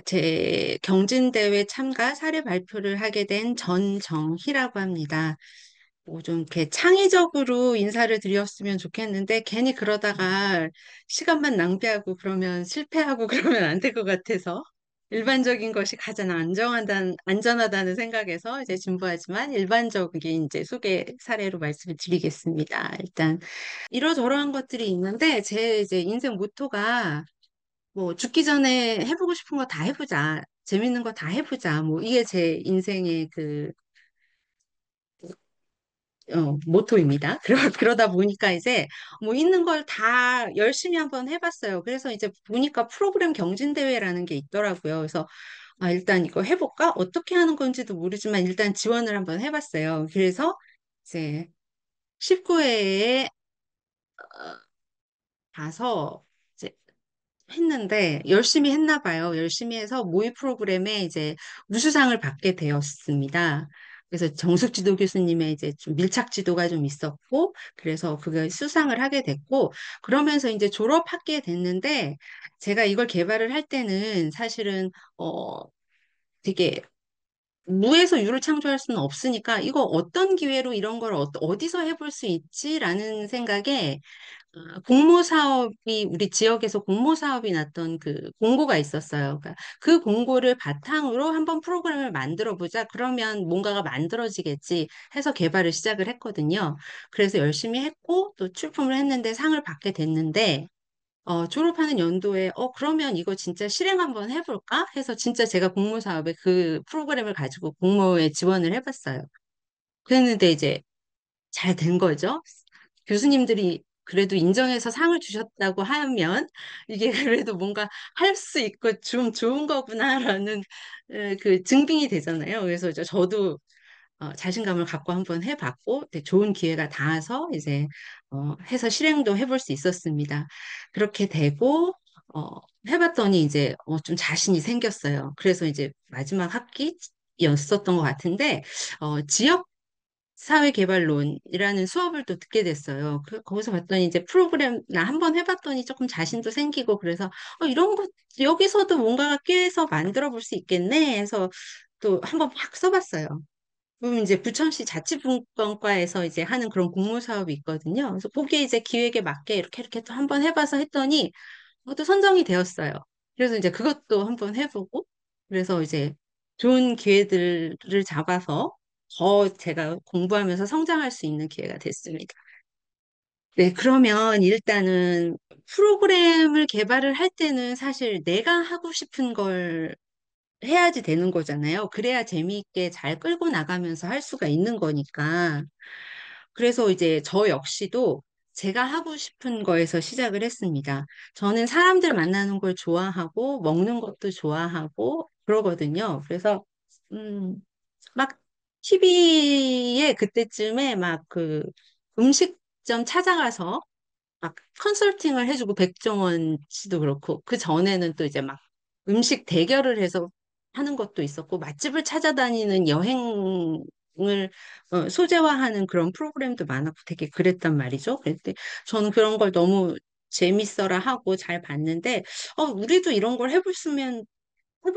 제 경진대회 참가 사례 발표를 하게 된 전정희라고 합니다. 뭐 좀 이렇게 창의적으로 인사를 드렸으면 좋겠는데 괜히 그러다가 시간만 낭비하고 그러면 실패하고 그러면 안 될 것 같아서 일반적인 것이 가장 안전하다는 생각에서 이제 진부하지만 일반적인 이제 소개 사례로 말씀을 드리겠습니다. 일단 이러저러한 것들이 있는데 제 이제 인생 모토가 뭐 죽기 전에 해보고 싶은 거 다 해보자. 재밌는 거 다 해보자. 뭐 이게 제 인생의 모토입니다. 그러다 보니까 이제 뭐 있는 걸 다 열심히 한번 해봤어요. 그래서 이제 보니까 프로그램 경진대회라는 게 있더라고요. 그래서 일단 이거 해볼까? 어떻게 하는 건지도 모르지만 일단 지원을 한번 해봤어요. 그래서 이제 19회에 가서 이제 했는데 열심히 했나 봐요. 열심히 해서 모의 프로그램에 이제 우수상을 받게 되었습니다. 그래서 정숙지도 교수님의 이제 좀 밀착 지도가 좀 있었고, 그래서 그게 수상을 하게 됐고, 그러면서 이제 졸업하게 됐는데, 제가 이걸 개발을 할 때는 사실은, 되게 무에서 유를 창조할 수는 없으니까, 이거 어떤 기회로 이런 걸 어디서 해볼 수 있지라는 생각에 공모 사업이 우리 지역에서 공모 사업이 났던 그 공고가 있었어요. 그러니까 그 공고를 바탕으로 한번 프로그램을 만들어 보자. 그러면 뭔가가 만들어지겠지 해서 개발을 시작을 했거든요. 그래서 열심히 했고 또 출품을 했는데 상을 받게 됐는데 졸업하는 연도에 그러면 이거 진짜 실행 한번 해볼까 해서 진짜 제가 공모 사업에 그 프로그램을 가지고 공모에 지원을 해봤어요. 그랬는데 이제 잘 된 거죠. 교수님들이 그래도 인정해서 상을 주셨다고 하면 이게 그래도 뭔가 할 수 있고 좀 좋은 거구나라는 그 증빙이 되잖아요. 그래서 저도 자신감을 갖고 한번 해봤고 되게 좋은 기회가 닿아서 이제 해서 실행도 해볼 수 있었습니다. 그렇게 되고 어, 해봤더니 이제 좀 자신이 생겼어요. 그래서 이제 마지막 학기였었던 것 같은데 지역 사회개발론이라는 수업을 또 듣게 됐어요. 거기서 봤더니 이제 프로그램 나 한번 해봤더니 조금 자신도 생기고 그래서 이런 거 여기서도 뭔가가 껴서 만들어 볼 수 있겠네 해서 또 한번 확 써봤어요. 그럼 이제 부천시 자치분권과에서 이제 하는 그런 공모 사업이 있거든요. 그래서 거기에 이제 기획에 맞게 이렇게 또 한번 해봐서 했더니 그것도 선정이 되었어요. 그래서 이제 그것도 한번 해보고 그래서 이제 좋은 기회들을 잡아서 더 제가 공부하면서 성장할 수 있는 기회가 됐습니다. 네, 그러면 일단은 프로그램을 개발을 할 때는 사실 내가 하고 싶은 걸 해야지 되는 거잖아요. 그래야 재미있게 잘 끌고 나가면서 할 수가 있는 거니까. 그래서 이제 저 역시도 제가 하고 싶은 거에서 시작을 했습니다. 저는 사람들 만나는 걸 좋아하고, 먹는 것도 좋아하고, 그러거든요. 그래서, 음, 막 TV에 그때쯤에 막 그 음식점 찾아가서 막 컨설팅을 해주고 백종원 씨도 그렇고 그 전에는 또 이제 막 음식 대결을 해서 하는 것도 있었고 맛집을 찾아다니는 여행을 소재화하는 그런 프로그램도 많았고 되게 그랬단 말이죠. 그런데 저는 그런 걸 너무 재밌어라 하고 잘 봤는데 우리도 이런 걸 해볼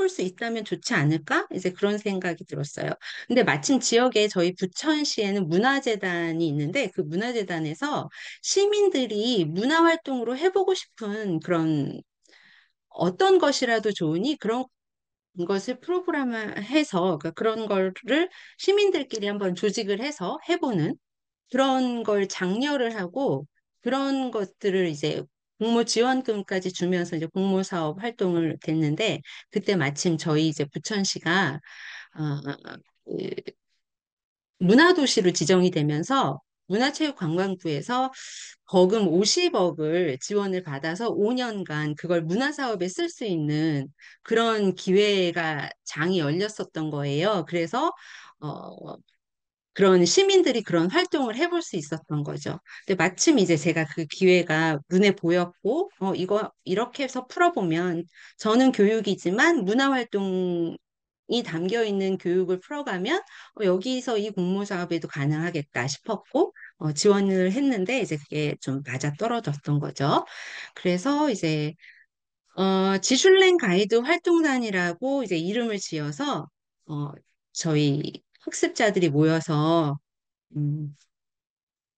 수 있다면 좋지 않을까? 이제 그런 생각이 들었어요. 근데 마침 지역에 저희 부천시에는 문화재단이 있는데 그 문화재단에서 시민들이 문화활동으로 해보고 싶은 그런 어떤 것이라도 좋으니 그런 것을 프로그램을 해서 그러니까 그런 거를 시민들끼리 한번 조직을 해서 해보는 그런 걸 장려를 하고 그런 것들을 이제 공모 지원금까지 주면서 이제 공모 사업 활동을 됐는데 그때 마침 저희 이제 부천시가 그 문화도시로 지정이 되면서 문화체육관광부에서 거금 50억을 지원을 받아서 5년간 그걸 문화사업에 쓸 수 있는 그런 기회가 장이 열렸었던 거예요. 그래서 어, 그런 시민들이 그런 활동을 해볼 수 있었던 거죠. 근데 마침 이제 제가 그 기회가 눈에 보였고, 이거 이렇게 해서 풀어보면 저는 교육이지만 문화활동이 담겨 있는 교육을 풀어가면 여기서 이 공모 사업에도 가능하겠다 싶었고, 지원을 했는데 이제 그게 좀 맞아 떨어졌던 거죠. 그래서 이제 지슐랭 가이드 활동단이라고 이제 이름을 지어서, 어, 저희 학습자들이 모여서, 음,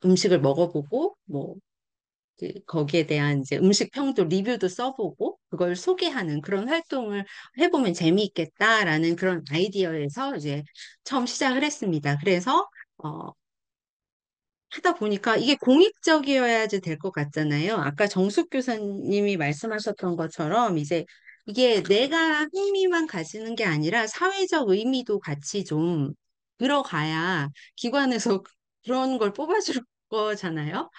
음식을 먹어보고, 뭐, 거기에 대한 이제 음식 평도 리뷰도 써보고, 그걸 소개하는 그런 활동을 해보면 재미있겠다라는 그런 아이디어에서 이제 처음 시작을 했습니다. 그래서, 어, 하다 보니까 이게 공익적이어야지 될 것 같잖아요. 아까 정숙 교사님이 말씀하셨던 것처럼 이제 이게 내가 흥미만 가지는 게 아니라 사회적 의미도 같이 좀 들어가야 기관에서 그런 걸 뽑아줄 거잖아요.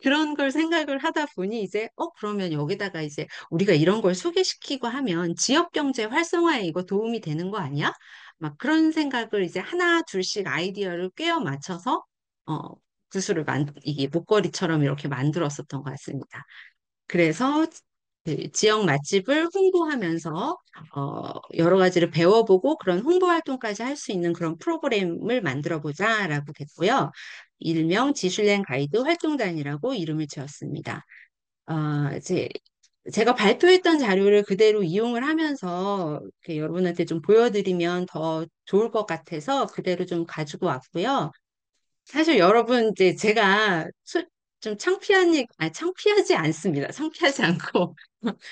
그런 걸 생각을 하다 보니 이제 그러면 여기다가 이제 우리가 이런 걸 소개시키고 하면 지역 경제 활성화에 이거 도움이 되는 거 아니야? 막 그런 생각을 이제 하나 둘씩 아이디어를 꿰어 맞춰서 어, 구슬을 이게 목걸이처럼 이렇게 만들었었던 것 같습니다. 그래서 그 지역 맛집을 홍보하면서 여러 가지를 배워보고 그런 홍보 활동까지 할 수 있는 그런 프로그램을 만들어 보자라고 됐고요. 일명 지슐랭 가이드 활동단이라고 이름을 지었습니다. 이제 제가 발표했던 자료를 그대로 이용을 하면서 이렇게 여러분한테 좀 보여드리면 더 좋을 것 같아서 그대로 좀 가지고 왔고요. 사실 여러분 이제 제가 좀 창피하지 않습니다. 창피하지 않고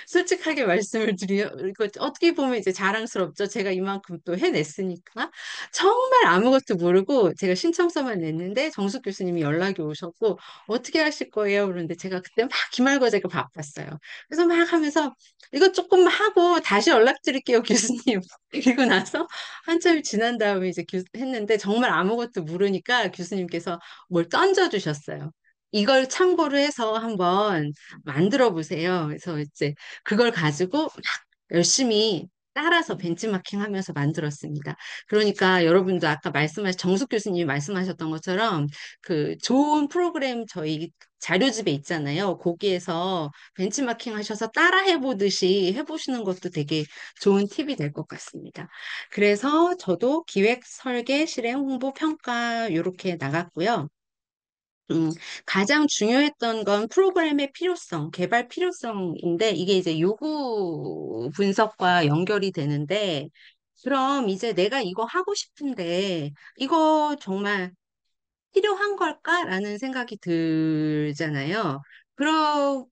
솔직하게 말씀을 드려 이거 어떻게 보면 이제 자랑스럽죠. 제가 이만큼 또 해냈으니까 정말 아무것도 모르고 제가 신청서만 냈는데 정숙 교수님이 연락이 오셨고 어떻게 하실 거예요? 그러는데 제가 그때 막 기말고사가 바빴어요. 그래서 막 하면서 이거 조금 하고 다시 연락드릴게요, 교수님. 그리고 나서 한참 지난 다음에 이제 했는데 정말 아무것도 모르니까 교수님께서 뭘 던져주셨어요. 이걸 참고로 해서 한번 만들어 보세요. 그래서 이제 그걸 가지고 막 열심히 따라서 벤치마킹 하면서 만들었습니다. 그러니까 여러분도 아까 정숙 교수님이 말씀하셨던 것처럼 그 좋은 프로그램 저희 자료집에 있잖아요. 거기에서 벤치마킹 하셔서 따라 해보듯이 해보시는 것도 되게 좋은 팁이 될 것 같습니다. 그래서 저도 기획, 설계, 실행, 홍보, 평가 이렇게 나갔고요. 음, 가장 중요했던 건 프로그램의 필요성, 개발 필요성인데 이게 이제 요구 분석과 연결이 되는데 그럼 이제 내가 이거 하고 싶은데 이거 정말 필요한 걸까라는 생각이 들잖아요. 그러,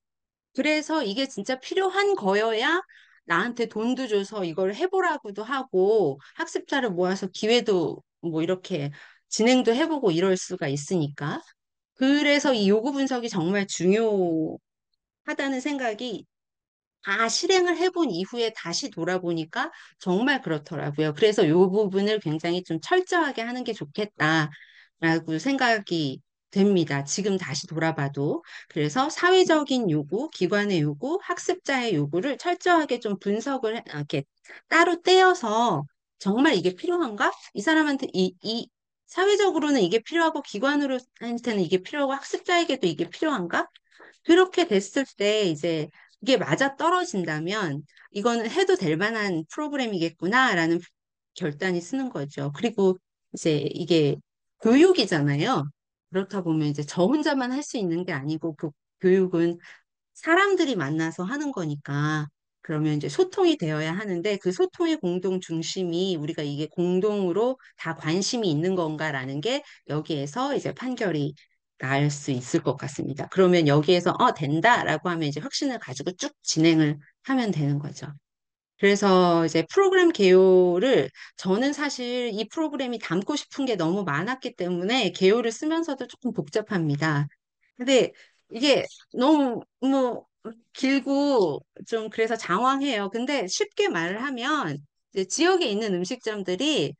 그래서 이게 진짜 필요한 거여야 나한테 돈도 줘서 이걸 해보라고도 하고 학습자를 모아서 기회도 뭐 이렇게 진행도 해보고 이럴 수가 있으니까. 그래서 이 요구 분석이 정말 중요하다는 생각이 실행을 해본 이후에 다시 돌아보니까 정말 그렇더라고요. 그래서 이 부분을 굉장히 좀 철저하게 하는 게 좋겠다라고 생각이 됩니다. 지금 다시 돌아봐도. 그래서 사회적인 요구, 기관의 요구, 학습자의 요구를 철저하게 좀 이렇게 따로 떼어서 정말 이게 필요한가? 이 사람한테 사회적으로는 이게 필요하고 기관으로한테는 이게 필요하고 학습자에게도 이게 필요한가? 그렇게 됐을 때 이제 이게 맞아 떨어진다면 이거는 해도 될 만한 프로그램이겠구나라는 결단이 쓰는 거죠. 그리고 이제 이게 교육이잖아요. 그렇다 보면 이제 저 혼자만 할 수 있는 게 아니고 그 교육은 사람들이 만나서 하는 거니까 그러면 이제 소통이 되어야 하는데 그 소통의 공동 중심이 우리가 이게 공동으로 다 관심이 있는 건가라는 게 여기에서 이제 판결이 날 수 있을 것 같습니다. 그러면 여기에서 된다라고 하면 이제 확신을 가지고 쭉 진행을 하면 되는 거죠. 그래서 이제 프로그램 개요를 저는 사실 이 프로그램이 담고 싶은 게 너무 많았기 때문에 개요를 쓰면서도 조금 복잡합니다. 근데 이게 너무 뭐 길고 좀 그래서 장황해요. 근데 쉽게 말을 하면 이제 지역에 있는 음식점들에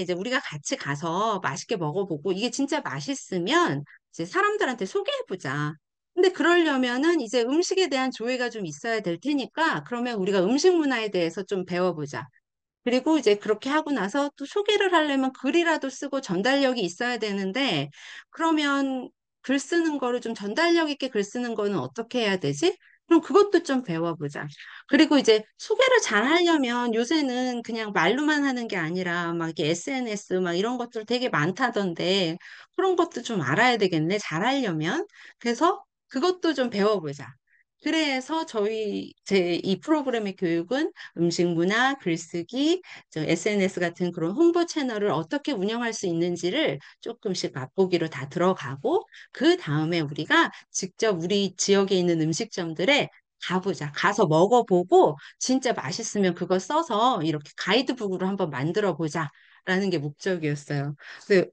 이제 우리가 같이 가서 맛있게 먹어보고 이게 진짜 맛있으면 이제 사람들한테 소개해보자. 근데 그러려면은 이제 음식에 대한 조회가 좀 있어야 될 테니까 그러면 우리가 음식 문화에 대해서 좀 배워보자. 그리고 이제 그렇게 하고 나서 또 소개를 하려면 글이라도 쓰고 전달력이 있어야 되는데, 그러면 글 쓰는 거를 좀 전달력 있게 글 쓰는 거는 어떻게 해야 되지? 그럼 그것도 좀 배워보자. 그리고 이제 소개를 잘 하려면 요새는 그냥 말로만 하는 게 아니라 막 이렇게 SNS 막 이런 것들 되게 많다던데, 그런 것도 좀 알아야 되겠네. 잘 하려면. 그래서 그것도 좀 배워보자. 그래서 제 이 프로그램의 교육은 음식 문화, 글쓰기, SNS 같은 그런 홍보 채널을 어떻게 운영할 수 있는지를 조금씩 맛보기로 다 들어가고, 그 다음에 우리가 직접 우리 지역에 있는 음식점들에 가보자. 가서 먹어보고, 진짜 맛있으면 그거 써서 이렇게 가이드북으로 한번 만들어 보자. 라는 게 목적이었어요. 근데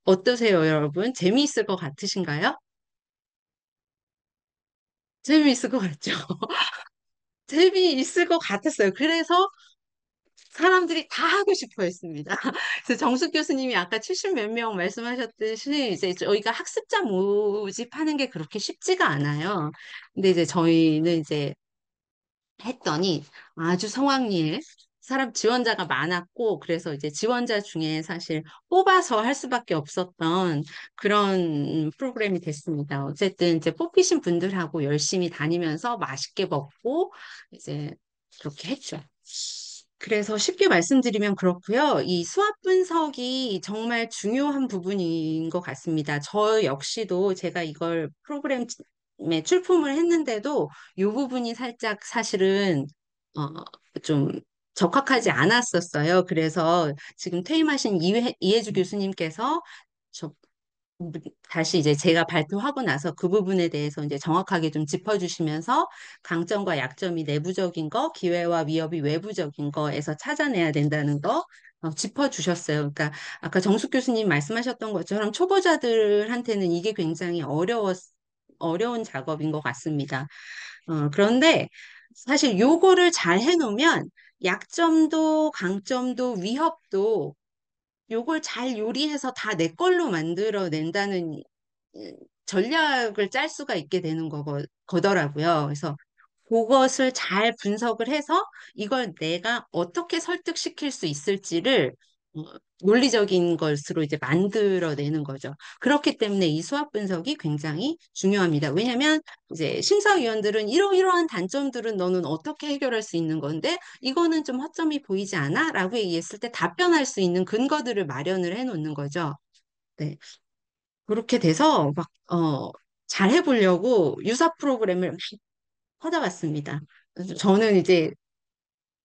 어떠세요, 여러분? 재미있을 것 같으신가요? 재미있을 것 같죠? 재미있을 것 같았어요. 그래서 사람들이 다 하고 싶어 했습니다. 그래서 정숙 교수님이 아까 70 몇 명 말씀하셨듯이 이제 저희가 학습자 모집하는 게 그렇게 쉽지가 않아요. 근데 이제 저희는 이제 했더니 아주 성황리에 사람 지원자가 많았고 그래서 이제 지원자 중에 사실 뽑아서 할 수밖에 없었던 그런 프로그램이 됐습니다. 어쨌든 이제 뽑히신 분들하고 열심히 다니면서 맛있게 먹고 이제 그렇게 했죠. 그래서 쉽게 말씀드리면 그렇고요. 이 수학 분석이 정말 중요한 부분인 것 같습니다. 저 역시도 제가 이걸 프로그램에 출품을 했는데도 이 부분이 살짝 사실은 어, 좀 적합하지 않았었어요. 그래서 지금 퇴임하신 이해주 교수님께서 저 다시 이제 제가 발표하고 나서 그 부분에 대해서 이제 정확하게 좀 짚어주시면서 강점과 약점이 내부적인 거, 기회와 위협이 외부적인 거에서 찾아내야 된다는 거 짚어주셨어요. 그러니까 아까 정숙 교수님 말씀하셨던 것처럼 초보자들한테는 이게 굉장히 어려운 작업인 것 같습니다. 그런데 사실 요거를 잘 해놓으면 약점도 강점도 위협도 요걸 잘 요리해서 다 내 걸로 만들어낸다는 전략을 짤 수가 있게 되는 거더라고요. 그래서 그것을 잘 분석을 해서 이걸 내가 어떻게 설득시킬 수 있을지를 어, 논리적인 것으로 이제 만들어내는 거죠. 그렇기 때문에 이 수학 분석이 굉장히 중요합니다. 왜냐하면 이제 심사위원들은 이러이러한 단점들은 너는 어떻게 해결할 수 있는 건데 이거는 좀 허점이 보이지 않아? 라고 얘기했을 때 답변할 수 있는 근거들을 마련을 해놓는 거죠. 네. 그렇게 돼서 막, 잘 해보려고 유사 프로그램을 막 찾아봤습니다. 그래서 저는 이제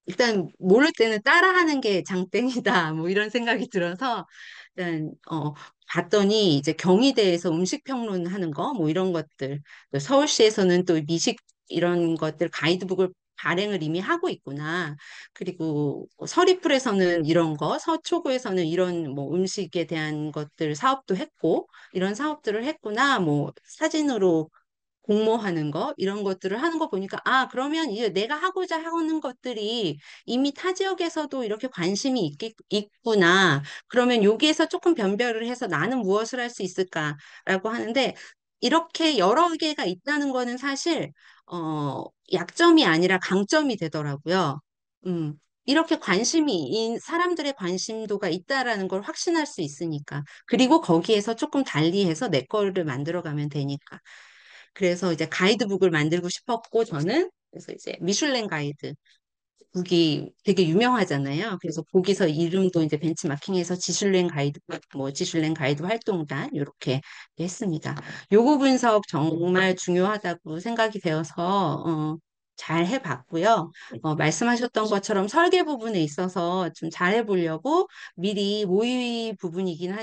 일단 모를 때는 따라하는 게 장땡이다. 뭐 이런 생각이 들어서 일단 봤더니 이제 경희대에서 음식 평론하는 거 뭐 이런 것들 또 서울시에서는 또 미식 이런 것들 가이드북을 발행을 이미 하고 있구나. 그리고 서리풀에서는 이런 거, 서초구에서는 이런 뭐 음식에 대한 것들 사업도 했고 이런 사업들을 했구나. 뭐 사진으로 공모하는 거, 이런 것들을 하는 거 보니까, 아, 그러면 이제 내가 하고자 하는 것들이 이미 타 지역에서도 이렇게 관심이 있구나. 그러면 여기에서 조금 변별을 해서 나는 무엇을 할 수 있을까라고 하는데, 이렇게 여러 개가 있다는 거는 사실, 약점이 아니라 강점이 되더라고요. 이렇게 사람들의 관심도가 있다라는 걸 확신할 수 있으니까. 그리고 거기에서 조금 달리해서 내 거를 만들어 가면 되니까. 그래서 이제 가이드북을 만들고 싶었고, 저는 그래서 이제 미슐랭 가이드 북이 되게 유명하잖아요. 그래서 거기서 이름도 이제 벤치마킹해서 지슐랭 가이드, 뭐 지슐랭 가이드 활동단 이렇게 했습니다. 요구 분석 정말 중요하다고 생각이 되어서 잘 해봤고요. 말씀하셨던 것처럼 설계 부분에 있어서 좀 잘해보려고 미리 모의 부분이긴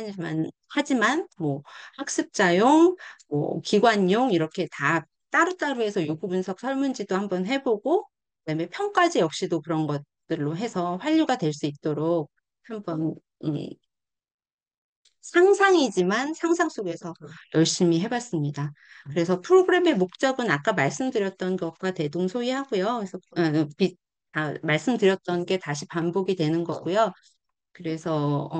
하지만 뭐 학습자용, 뭐 기관용 이렇게 다 따로따로 해서 요구 분석 설문지도 한번 해보고 그다음에 평가지 역시도 그런 것들로 해서 환류가 될 수 있도록 한번 상상이지만 상상 속에서 열심히 해봤습니다. 그래서 프로그램의 목적은 아까 말씀드렸던 것과 대동소이하고요. 그래서 말씀드렸던 게 다시 반복이 되는 거고요. 그래서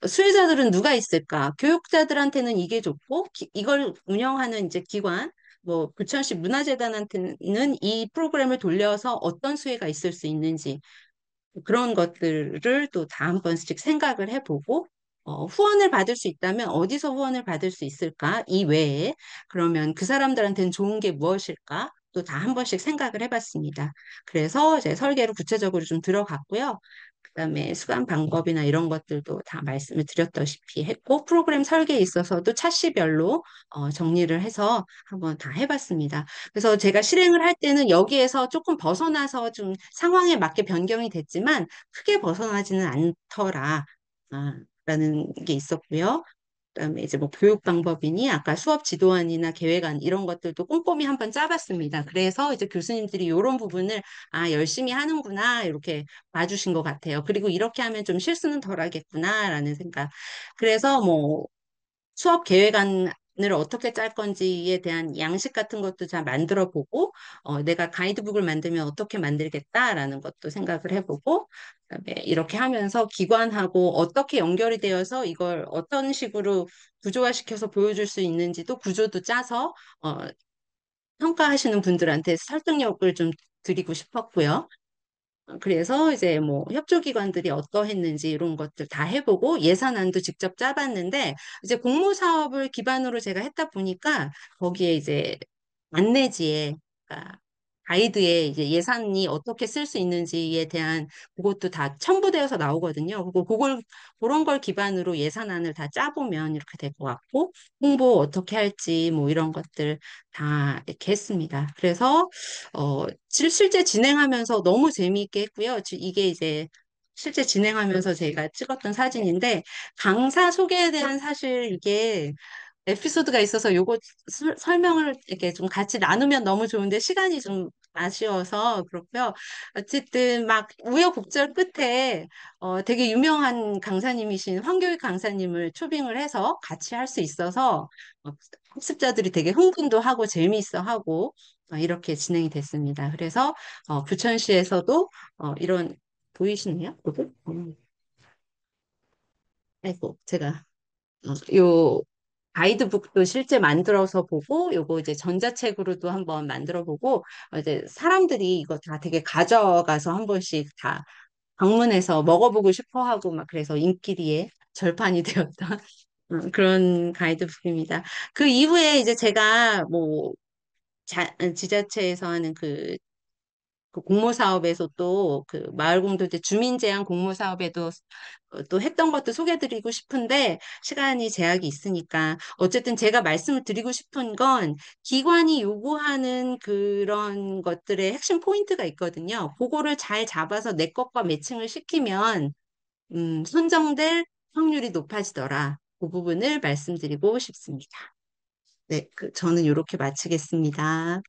수혜자들은 누가 있을까? 교육자들한테는 이게 좋고 이걸 운영하는 이제 기관 뭐 부천시 문화재단한테는 이 프로그램을 돌려서 어떤 수혜가 있을 수 있는지 그런 것들을 또 다 한 번씩 생각을 해보고 후원을 받을 수 있다면 어디서 후원을 받을 수 있을까? 이 외에 그러면 그 사람들한테는 좋은 게 무엇일까? 것도 다 한 번씩 생각을 해봤습니다. 그래서 이제 설계를 구체적으로 좀 들어갔고요. 그다음에 수강 방법이나 이런 것들도 다 말씀을 드렸다시피 했고, 프로그램 설계에 있어서도 차시별로 정리를 해서 한번 다 해봤습니다. 그래서 제가 실행을 할 때는 여기에서 조금 벗어나서 좀 상황에 맞게 변경이 됐지만 크게 벗어나지는 않더라. 라는 게 있었고요. 그다음에 이제 뭐 교육 방법이니 아까 수업 지도안이나 계획안 이런 것들도 꼼꼼히 한번 짜봤습니다. 그래서 이제 교수님들이 이런 부분을 열심히 하는구나 이렇게 봐주신 것 같아요. 그리고 이렇게 하면 좀 실수는 덜 하겠구나라는 생각. 그래서 뭐 수업 계획안을 어떻게 짤 건지에 대한 양식 같은 것도 잘 만들어 보고, 내가 가이드북을 만들면 어떻게 만들겠다라는 것도 생각을 해보고, 그다음에 이렇게 하면서 기관하고 어떻게 연결이 되어서 이걸 어떤 식으로 구조화시켜서 보여줄 수 있는지도 구조도 짜서, 평가하시는 분들한테 설득력을 좀 드리고 싶었고요. 그래서 이제 뭐 협조기관들이 어떠했는지 이런 것들 다 해보고 예산안도 직접 짜봤는데 이제 공모 사업을 기반으로 제가 했다 보니까 거기에 이제 안내지에 그러니까 가이드에 이제 예산이 어떻게 쓸 수 있는지에 대한 그것도 다 첨부되어서 나오거든요. 그리고 그런 걸 기반으로 예산안을 다 짜보면 이렇게 될 것 같고 홍보 어떻게 할지 뭐 이런 것들 다 이렇게 했습니다. 그래서 실제 진행하면서 너무 재미있게 했고요. 이게 이제 실제 진행하면서 제가 찍었던 사진인데 강사 소개에 대한 사실 이게 에피소드가 있어서 요거 설명을 이렇게 좀 같이 나누면 너무 좋은데 시간이 좀 아쉬워서 그렇고요. 어쨌든 막 우여곡절 끝에 되게 유명한 강사님이신 황교익 강사님을 초빙을 해서 같이 할 수 있어서 어, 학습자들이 되게 흥분도 하고 재미있어 하고 이렇게 진행이 됐습니다. 그래서 부천시에서도 이런 보이시네요? 그거? 아이고 제가 요 가이드북도 실제 만들어서 보고 요거 이제 전자책으로도 한번 만들어 보고 이제 사람들이 이거 다 되게 가져가서 한 번씩 다 방문해서 먹어보고 싶어 하고 막 그래서 인기리에 절판이 되었던 그런 가이드북입니다. 그 이후에 이제 제가 뭐 지자체에서 하는 그 공모 사업에서 또 그 마을 공동체 주민 제한 공모 사업에도 또 했던 것도 소개드리고 싶은데 시간이 제약이 있으니까 어쨌든 제가 말씀을 드리고 싶은 건 기관이 요구하는 그런 것들의 핵심 포인트가 있거든요. 그거를 잘 잡아서 내 것과 매칭을 시키면 선정될 확률이 높아지더라. 그 부분을 말씀드리고 싶습니다. 네, 저는 이렇게 마치겠습니다.